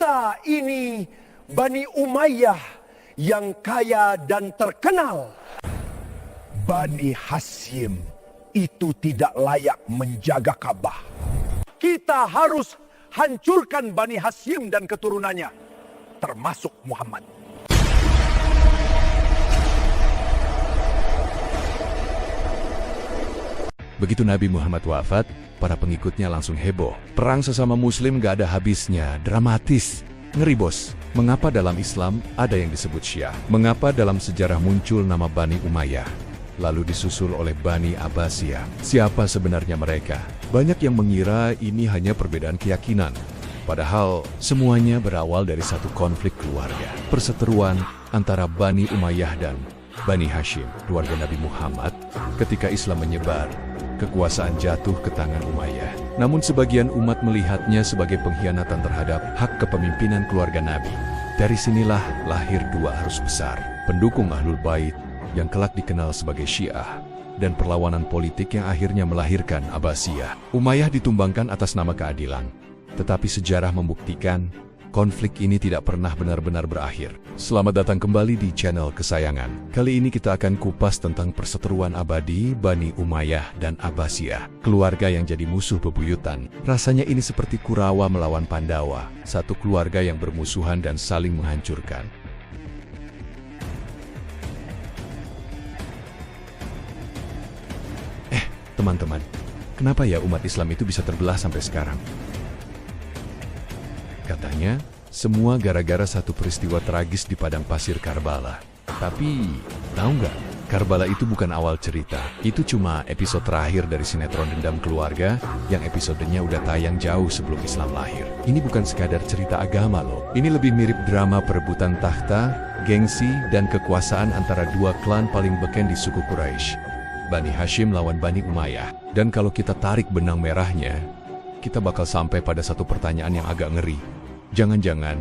Kita ini Bani Umayyah yang kaya dan terkenal. Bani Hashim itu tidak layak menjaga Ka'bah. Kita harus hancurkan Bani Hashim dan keturunannya, termasuk Muhammad. Begitu Nabi Muhammad wafat, para pengikutnya langsung heboh. Perang sesama muslim gak ada habisnya, dramatis. Ngeri bos, mengapa dalam Islam ada yang disebut Syiah? Mengapa dalam sejarah muncul nama Bani Umayyah? Lalu disusul oleh Bani Abbasiyah. Siapa sebenarnya mereka? Banyak yang mengira ini hanya perbedaan keyakinan. Padahal semuanya berawal dari satu konflik keluarga. Perseteruan antara Bani Umayyah dan Bani Hashim, keluarga Nabi Muhammad. Ketika Islam menyebar, kekuasaan jatuh ke tangan Umayyah. Namun sebagian umat melihatnya sebagai pengkhianatan terhadap hak kepemimpinan keluarga Nabi. Dari sinilah lahir dua arus besar, pendukung Ahlul Bait yang kelak dikenal sebagai Syiah, dan perlawanan politik yang akhirnya melahirkan Abbasiyah. Umayyah ditumbangkan atas nama keadilan, tetapi sejarah membuktikan konflik ini tidak pernah benar-benar berakhir. Selamat datang kembali di channel kesayangan. Kali ini kita akan kupas tentang perseteruan abadi Bani Umayyah dan Abbasiyah, keluarga yang jadi musuh bebuyutan. Rasanya ini seperti Kurawa melawan Pandawa, satu keluarga yang bermusuhan dan saling menghancurkan. Teman-teman, kenapa ya umat Islam itu bisa terbelah sampai sekarang? Katanya, semua gara-gara satu peristiwa tragis di padang pasir Karbala. Tapi, tahu nggak? Karbala itu bukan awal cerita. Itu cuma episode terakhir dari sinetron Dendam Keluarga, yang episodenya udah tayang jauh sebelum Islam lahir. Ini bukan sekadar cerita agama loh. Ini lebih mirip drama perebutan takhta, gengsi, dan kekuasaan antara dua klan paling beken di suku Quraisy. Bani Hashim lawan Bani Umayyah. Dan kalau kita tarik benang merahnya, kita bakal sampai pada satu pertanyaan yang agak ngeri. Jangan-jangan,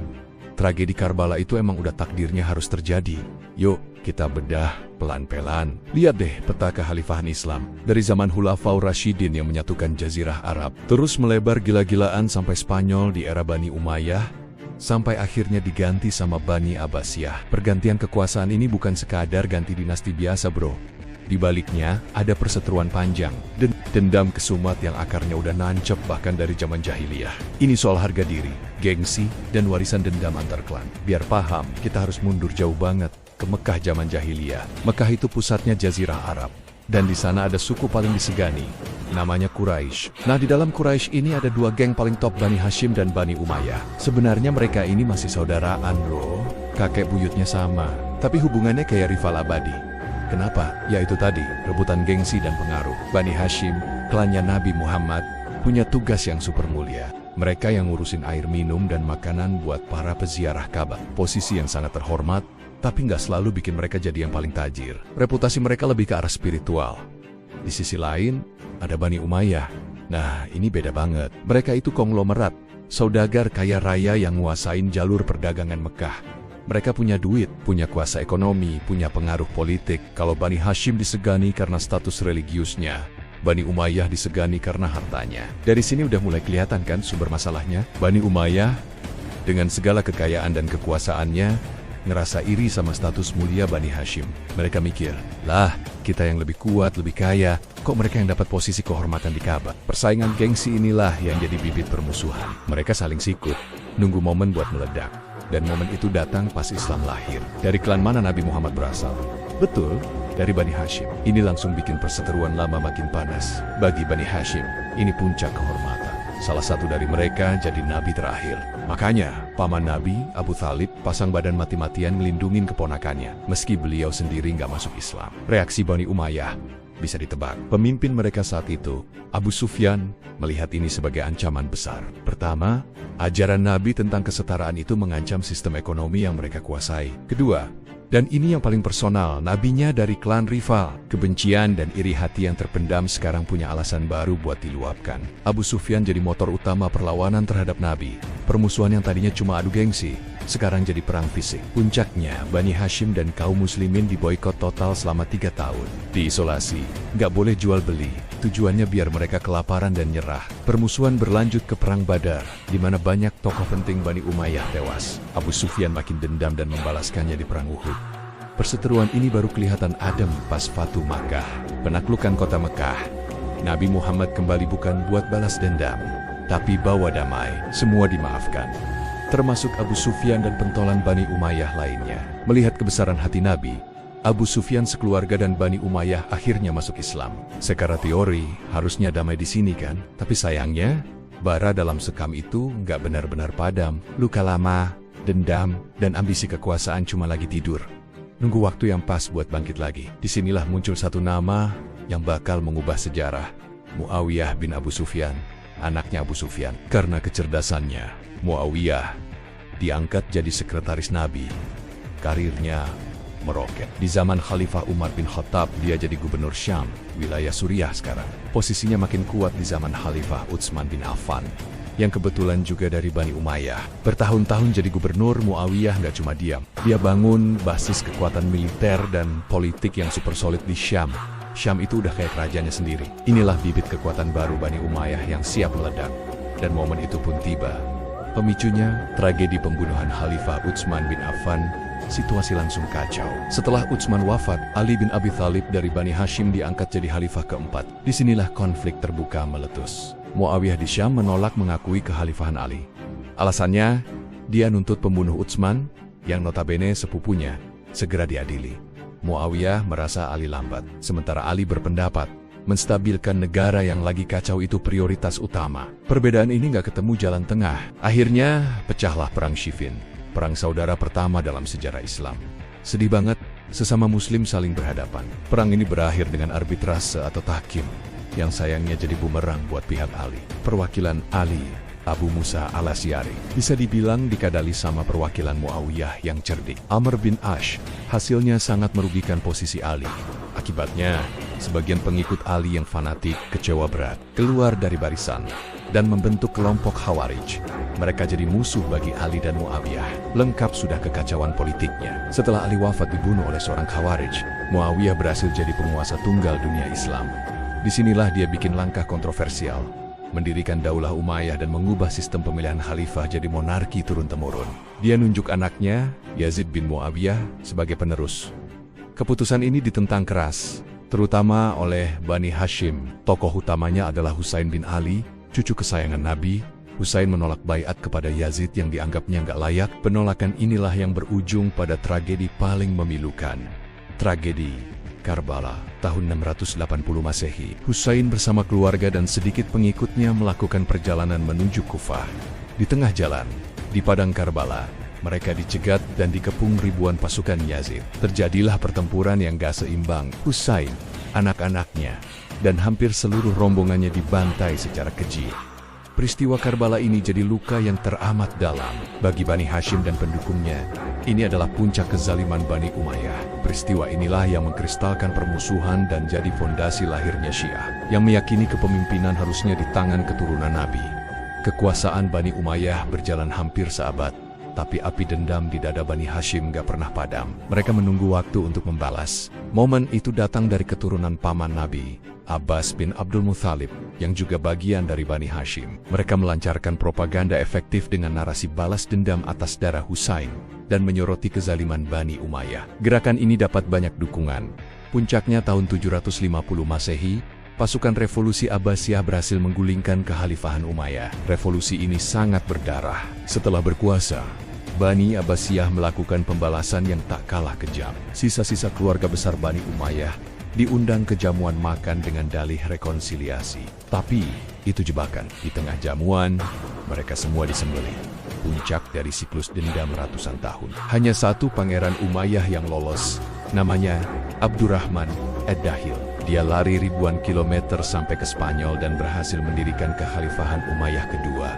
tragedi Karbala itu emang udah takdirnya harus terjadi. Yuk, kita bedah pelan-pelan. Lihat deh peta kekhalifahan Islam. Dari zaman Khulafaur Rasyidin yang menyatukan Jazirah Arab, terus melebar gila-gilaan sampai Spanyol di era Bani Umayyah, sampai akhirnya diganti sama Bani Abbasiyah. Pergantian kekuasaan ini bukan sekadar ganti dinasti biasa bro. Di baliknya, ada perseteruan panjang, dan dendam kesumat yang akarnya udah nancep bahkan dari zaman jahiliyah. Ini soal harga diri, gengsi, dan warisan dendam antar klan. Biar paham, kita harus mundur jauh banget ke Mekah zaman jahiliyah. Mekah itu pusatnya Jazirah Arab, dan di sana ada suku paling disegani, namanya Quraisy. Nah, di dalam Quraisy ini ada dua geng paling top, Bani Hashim dan Bani Umayyah. Sebenarnya mereka ini masih saudaraan loh, kakek buyutnya sama, tapi hubungannya kayak rival abadi. Kenapa? Yaitu tadi, rebutan gengsi dan pengaruh. Bani Hashim, klannya Nabi Muhammad, punya tugas yang super mulia. Mereka yang ngurusin air minum dan makanan buat para peziarah Ka'bah. Posisi yang sangat terhormat, tapi nggak selalu bikin mereka jadi yang paling tajir. Reputasi mereka lebih ke arah spiritual. Di sisi lain, ada Bani Umayyah. Nah, ini beda banget. Mereka itu konglomerat, saudagar kaya raya yang nguasain jalur perdagangan Mekah. Mereka punya duit, punya kuasa ekonomi, punya pengaruh politik. Kalau Bani Hashim disegani karena status religiusnya, Bani Umayyah disegani karena hartanya. Dari sini udah mulai kelihatan kan sumber masalahnya? Bani Umayyah, dengan segala kekayaan dan kekuasaannya, ngerasa iri sama status mulia Bani Hashim. Mereka mikir, lah, kita yang lebih kuat, lebih kaya, kok mereka yang dapat posisi kehormatan di Ka'bah? Persaingan gengsi inilah yang jadi bibit permusuhan. Mereka saling sikut, nunggu momen buat meledak. Dan momen itu datang pas Islam lahir. Dari klan mana Nabi Muhammad berasal? Betul, dari Bani Hashim. Ini langsung bikin perseteruan lama makin panas. Bagi Bani Hashim, ini puncak kehormatan. Salah satu dari mereka jadi Nabi terakhir. Makanya, paman Nabi, Abu Thalib, pasang badan mati-matian ngelindungin keponakannya, meski beliau sendiri nggak masuk Islam. Reaksi Bani Umayyah bisa ditebak. Pemimpin mereka saat itu, Abu Sufyan, melihat ini sebagai ancaman besar. Pertama, ajaran Nabi tentang kesetaraan itu mengancam sistem ekonomi yang mereka kuasai. Kedua, dan ini yang paling personal, nabinya dari klan rival. Kebencian dan iri hati yang terpendam sekarang punya alasan baru buat diluapkan. Abu Sufyan jadi motor utama perlawanan terhadap Nabi. Permusuhan yang tadinya cuma adu gengsi, sekarang jadi perang fisik. Puncaknya, Bani Hashim dan kaum muslimin diboikot total selama 3 tahun. Diisolasi, nggak boleh jual beli. Tujuannya biar mereka kelaparan dan nyerah. Permusuhan berlanjut ke Perang Badar, di mana banyak tokoh penting Bani Umayyah tewas. Abu Sufyan makin dendam dan membalaskannya di Perang Uhud. Perseteruan ini baru kelihatan adem pas Fatu Makkah, penaklukan kota Mekah. Nabi Muhammad kembali bukan buat balas dendam, tapi bawa damai. Semua dimaafkan, termasuk Abu Sufyan dan pentolan Bani Umayyah lainnya. Melihat kebesaran hati Nabi, Abu Sufyan sekeluarga dan Bani Umayyah akhirnya masuk Islam. Secara teori, harusnya damai di sini kan? Tapi sayangnya, bara dalam sekam itu nggak benar-benar padam. Luka lama, dendam, dan ambisi kekuasaan cuma lagi tidur. Nunggu waktu yang pas buat bangkit lagi. Disinilah muncul satu nama yang bakal mengubah sejarah. Muawiyah bin Abu Sufyan, anaknya Abu Sufyan. Karena kecerdasannya, Muawiyah diangkat jadi sekretaris Nabi. Karirnya meroket. Di zaman Khalifah Umar bin Khattab, dia jadi gubernur Syam, wilayah Suriah sekarang. Posisinya makin kuat di zaman Khalifah Utsman bin Affan, yang kebetulan juga dari Bani Umayyah. Bertahun-tahun jadi gubernur, Muawiyah nggak cuma diam. Dia bangun basis kekuatan militer dan politik yang super solid di Syam. Syam itu udah kayak kerajaannya sendiri. Inilah bibit kekuatan baru Bani Umayyah yang siap meledak. Dan momen itu pun tiba. Pemicunya, tragedi pembunuhan Khalifah Utsman bin Affan. Situasi langsung kacau. Setelah Utsman wafat, Ali bin Abi Thalib dari Bani Hashim diangkat jadi khalifah keempat. Disinilah konflik terbuka meletus. Muawiyah di Syam menolak mengakui kekhalifahan Ali. Alasannya, dia nuntut pembunuh Utsman, yang notabene sepupunya, segera diadili. Muawiyah merasa Ali lambat, sementara Ali berpendapat, menstabilkan negara yang lagi kacau itu prioritas utama. Perbedaan ini nggak ketemu jalan tengah. Akhirnya, pecahlah Perang Siffin, perang saudara pertama dalam sejarah Islam. Sedih banget, sesama muslim saling berhadapan. Perang ini berakhir dengan arbitrase atau tahkim, yang sayangnya jadi bumerang buat pihak Ali. Perwakilan Ali, Abu Musa al-Asy'ari, bisa dibilang dikadali sama perwakilan Muawiyah yang cerdik, Amr bin Ash. Hasilnya sangat merugikan posisi Ali. Akibatnya, sebagian pengikut Ali yang fanatik kecewa berat, keluar dari barisan, dan membentuk kelompok Khawarij. Mereka jadi musuh bagi Ali dan Muawiyah. Lengkap sudah kekacauan politiknya. Setelah Ali wafat dibunuh oleh seorang Khawarij, Muawiyah berhasil jadi penguasa tunggal dunia Islam. Disinilah dia bikin langkah kontroversial, mendirikan Daulah Umayyah dan mengubah sistem pemilihan khalifah jadi monarki turun-temurun. Dia nunjuk anaknya, Yazid bin Muawiyah, sebagai penerus. Keputusan ini ditentang keras, terutama oleh Bani Hashim. Tokoh utamanya adalah Husain bin Ali, cucu kesayangan Nabi. Husain menolak baiat kepada Yazid yang dianggapnya nggak layak. Penolakan inilah yang berujung pada tragedi paling memilukan. Tragedi Karbala, tahun 680 Masehi. Husain bersama keluarga dan sedikit pengikutnya melakukan perjalanan menuju Kufah. Di tengah jalan, di padang Karbala, mereka dicegat dan dikepung ribuan pasukan Yazid. Terjadilah pertempuran yang gak seimbang. Husain, anak-anaknya, dan hampir seluruh rombongannya dibantai secara keji. Peristiwa Karbala ini jadi luka yang teramat dalam bagi Bani Hashim dan pendukungnya. Ini adalah puncak kezaliman Bani Umayyah. Peristiwa inilah yang mengkristalkan permusuhan dan jadi fondasi lahirnya Syiah, yang meyakini kepemimpinan harusnya di tangan keturunan Nabi. Kekuasaan Bani Umayyah berjalan hampir seabad, tapi api dendam di dada Bani Hashim gak pernah padam. Mereka menunggu waktu untuk membalas. Momen itu datang dari keturunan paman Nabi, Abbas bin Abdul Muthalib, yang juga bagian dari Bani Hashim. Mereka melancarkan propaganda efektif dengan narasi balas dendam atas darah Husain dan menyoroti kezaliman Bani Umayyah. Gerakan ini dapat banyak dukungan. Puncaknya tahun 750 Masehi, pasukan revolusi Abbasiyah berhasil menggulingkan kekhalifahan Umayyah. Revolusi ini sangat berdarah. Setelah berkuasa, Bani Abbasiyah melakukan pembalasan yang tak kalah kejam. Sisa-sisa keluarga besar Bani Umayyah diundang ke jamuan makan dengan dalih rekonsiliasi. Tapi, itu jebakan. Di tengah jamuan, mereka semua disembelih. Puncak dari siklus dendam ratusan tahun. Hanya satu pangeran Umayyah yang lolos, namanya Abdurrahman ad-Dakhil. Dia lari ribuan kilometer sampai ke Spanyol dan berhasil mendirikan kekhalifahan Umayyah kedua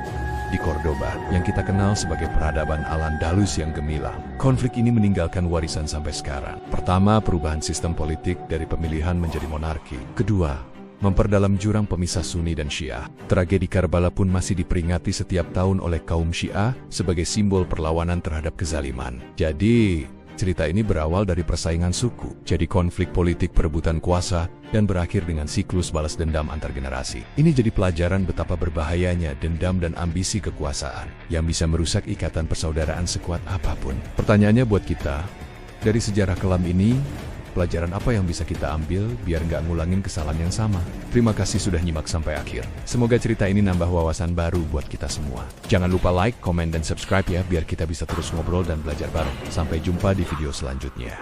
di Cordoba, yang kita kenal sebagai peradaban Al-Andalus yang gemilang. Konflik ini meninggalkan warisan sampai sekarang. Pertama, perubahan sistem politik dari pemilihan menjadi monarki. Kedua, memperdalam jurang pemisah Sunni dan Syiah. Tragedi Karbala pun masih diperingati setiap tahun oleh kaum Syiah sebagai simbol perlawanan terhadap kezaliman. Jadi, cerita ini berawal dari persaingan suku, jadi konflik politik perebutan kuasa, dan berakhir dengan siklus balas dendam antar generasi. Ini jadi pelajaran betapa berbahayanya dendam dan ambisi kekuasaan yang bisa merusak ikatan persaudaraan sekuat apapun. Pertanyaannya buat kita, dari sejarah kelam ini, pelajaran apa yang bisa kita ambil biar nggak ngulangin kesalahan yang sama? Terima kasih sudah nyimak sampai akhir. Semoga cerita ini nambah wawasan baru buat kita semua. Jangan lupa like, komen, dan subscribe ya biar kita bisa terus ngobrol dan belajar bareng. Sampai jumpa di video selanjutnya.